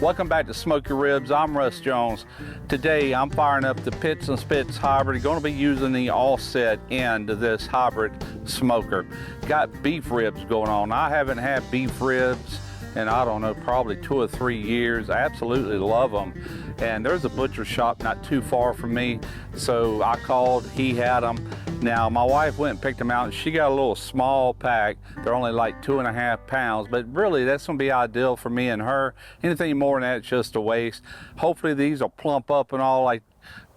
Welcome back to Smoky Ribs. I'm Russ Jones. Today I'm firing up the Pits and Spits hybrid. Going to be using the offset end of this hybrid smoker. Got beef ribs going on. I haven't had beef ribs in, I don't know, probably 2 or 3 years. I absolutely love them. And there's a butcher shop not too far from me, so I called, he had them. Now my wife went and picked them out and she got a little small pack. They're only like 2.5 pounds, but really that's gonna be ideal for me and her. Anything more than that's just a waste. Hopefully these will plump up and all like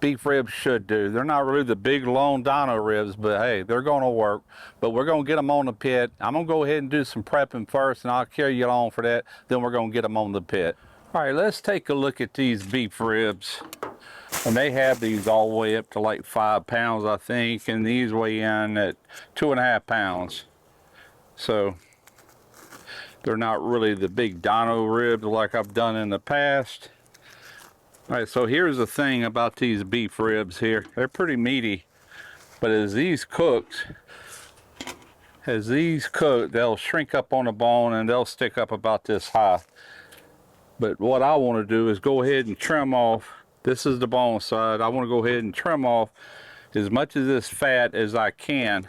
beef ribs should do. They're not really the big long dino ribs, but hey, they're gonna work. But we're gonna get them on the pit. I'm gonna go ahead and do some prepping first and I'll carry you along for that. Then we're gonna get them on the pit. All right, let's take a look at these beef ribs. And they have these all the way up to like 5 pounds, I think, and these weigh in at 2.5 pounds. So they're not really the big dino ribs like I've done in the past. All right, so here's the thing about these beef ribs here. They're pretty meaty, but as these cook, they'll shrink up on the bone and they'll stick up about this high. But what I want to do is go ahead and trim off. This is the bone side. I want to go ahead and trim off as much of this fat as I can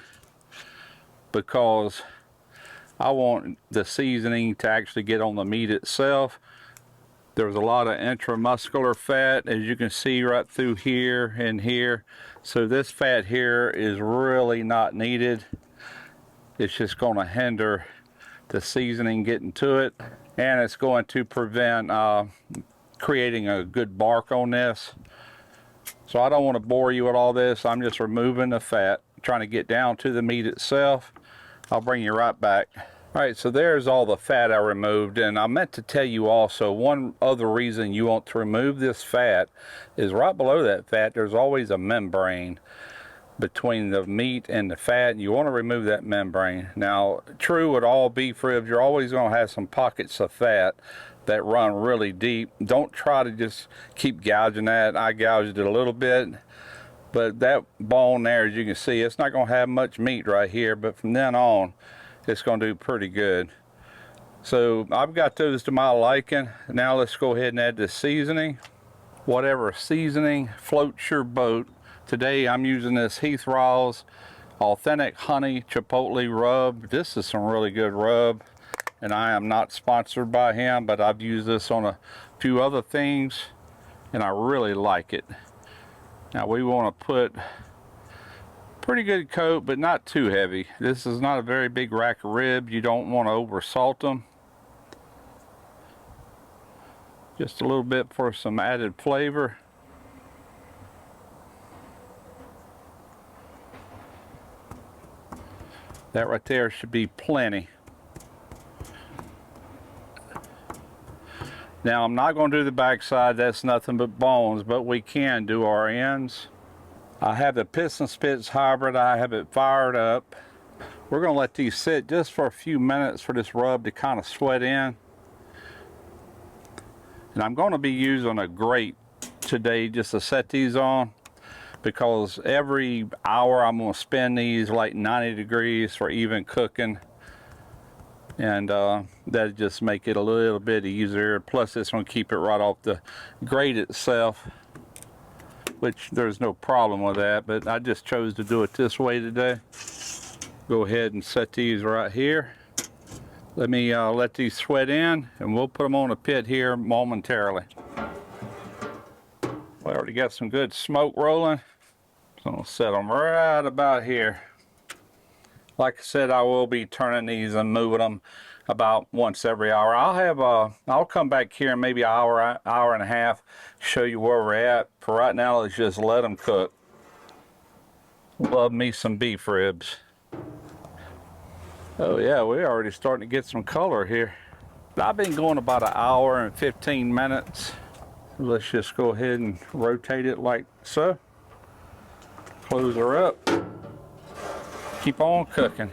because I want the seasoning to actually get on the meat itself. There's a lot of intramuscular fat, as you can see right through here and here. So this fat here is really not needed. It's just going to hinder the seasoning getting to it, and it's going to prevent creating a good bark on this. So I don't want to bore you with all this. I'm just removing the fat, trying to get down to the meat itself. I'll bring you right back. All right, so there's all the fat I removed, and I meant to tell you also one other reason you want to remove this fat is right below that fat there's always a membrane between the meat and the fat, and you want to remove that membrane. Now, true with all beef ribs, you're always going to have some pockets of fat that run really deep. Don't try to just keep gouging that. I gouged it a little bit, but that bone there, as you can see, it's not going to have much meat right here, but from then on it's going to do pretty good. So I've got those to my liking. Now let's go ahead and add the seasoning. Whatever seasoning floats your boat. Today I'm using this Heath Raw's Authentic Honey Chipotle Rub. This is some really good rub, and I am not sponsored by him, but I've used this on a few other things and I really like it. Now we want to put pretty good coat, but not too heavy. This is not a very big rack of rib. You don't want to over salt them. Just a little bit for some added flavor. That right there should be plenty. Now I'm not going to do the backside, that's nothing but bones, but we can do our ends. I have the Pits and Spits hybrid, I have it fired up. We're going to let these sit just for a few minutes for this rub to kind of sweat in. And I'm going to be using a grate today just to set these on, because every hour I'm going to spin these like 90 degrees for even cooking. And that'll just make it a little bit easier. Plus it's going to keep it right off the grate itself, which there's no problem with that, but I just chose to do it this way today. Go ahead and set these right here. Let me let these sweat in, and we'll put them on a pit here momentarily. We already got some good smoke rolling, so I'm gonna set them right about here. Like I said, I will be turning these and moving them about once every hour. I'll come back here in maybe an hour, hour and a half, show you where we're at. For right now, let's just let them cook. Love me some beef ribs. Oh yeah, we're already starting to get some color here. I've been going about an hour and 15 minutes. Let's just go ahead and rotate it like so. Close her up. Keep on cooking.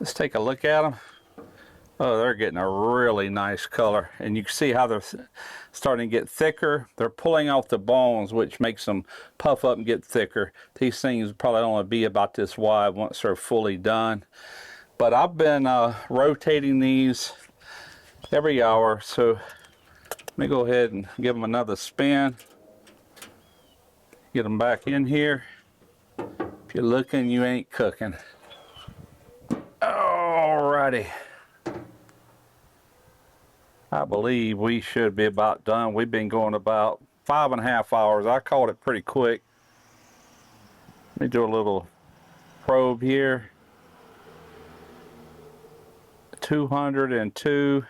Let's take a look at them. Oh, they're getting a really nice color, and you can see how they're starting to get thicker. They're pulling off the bones, which makes them puff up and get thicker. These things probably only be about this wide once they're fully done. But I've been rotating these every hour. So let me go ahead and give them another spin. Get them back in here. If you're looking, you ain't cooking. Alrighty. I believe we should be about done. We've been going about 5.5 hours. I called it pretty quick. Let me do a little probe here. 202.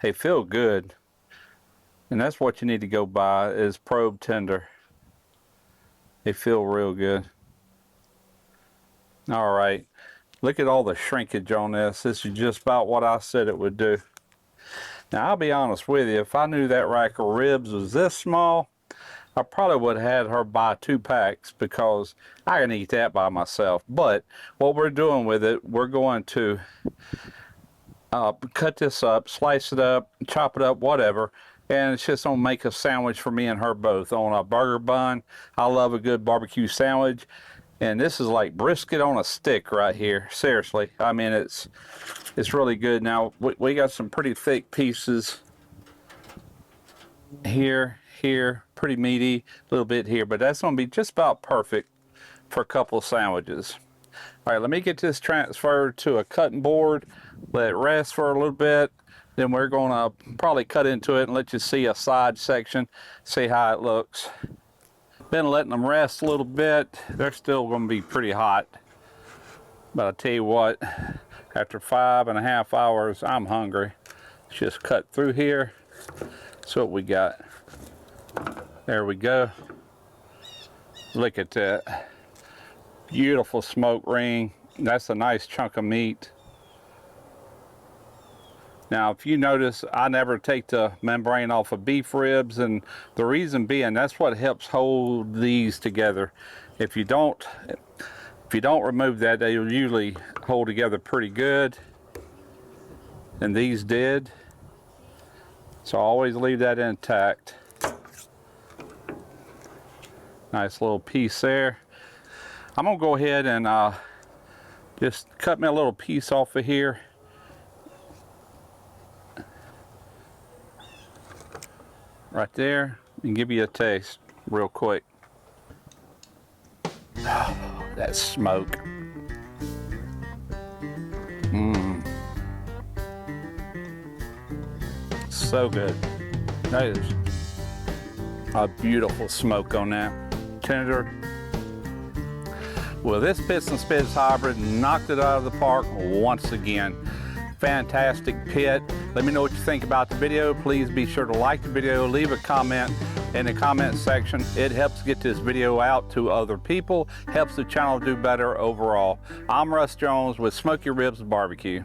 They feel good. And that's what you need to go by is probe tender. They feel real good. All right. Look at all the shrinkage on this. This is just about what I said it would do. Now, I'll be honest with you. If I knew that rack of ribs was this small, I probably would have had her buy 2 packs because I can eat that by myself. But what we're doing with it, we're going to cut this up, slice it up, chop it up, whatever. And it's just gonna make a sandwich for me and her both on a burger bun. I love a good barbecue sandwich. And this is like brisket on a stick right here. Seriously, I mean, it's really good. Now, we got some pretty thick pieces here, pretty meaty, a little bit here, but that's gonna be just about perfect for a couple of sandwiches. All right, let me get this transferred to a cutting board, let it rest for a little bit. Then we're gonna probably cut into it and let you see a side section, see how it looks. Been letting them rest a little bit. They're still gonna be pretty hot. But I tell you what, after 5.5 hours, I'm hungry. Let's just cut through here. That's what we got. There we go. Look at that. Beautiful smoke ring. That's a nice chunk of meat. Now, if you notice, I never take the membrane off of beef ribs, and the reason being, that's what helps hold these together. If you don't remove that, they'll usually hold together pretty good, and these did. So I always leave that intact. Nice little piece there. I'm gonna go ahead and just cut me a little piece off of here. Right there, and give you a taste real quick. Oh, that smoke. So good. That is a beautiful smoke on that. Tender. Well, this Pits and Spits hybrid knocked it out of the park once again. Fantastic pit. Let me know what you think about the video. Please be sure to like the video, leave a comment in the comment section. It helps get this video out to other people, helps the channel do better overall. I'm Russ Jones with Smoky Ribs Barbecue.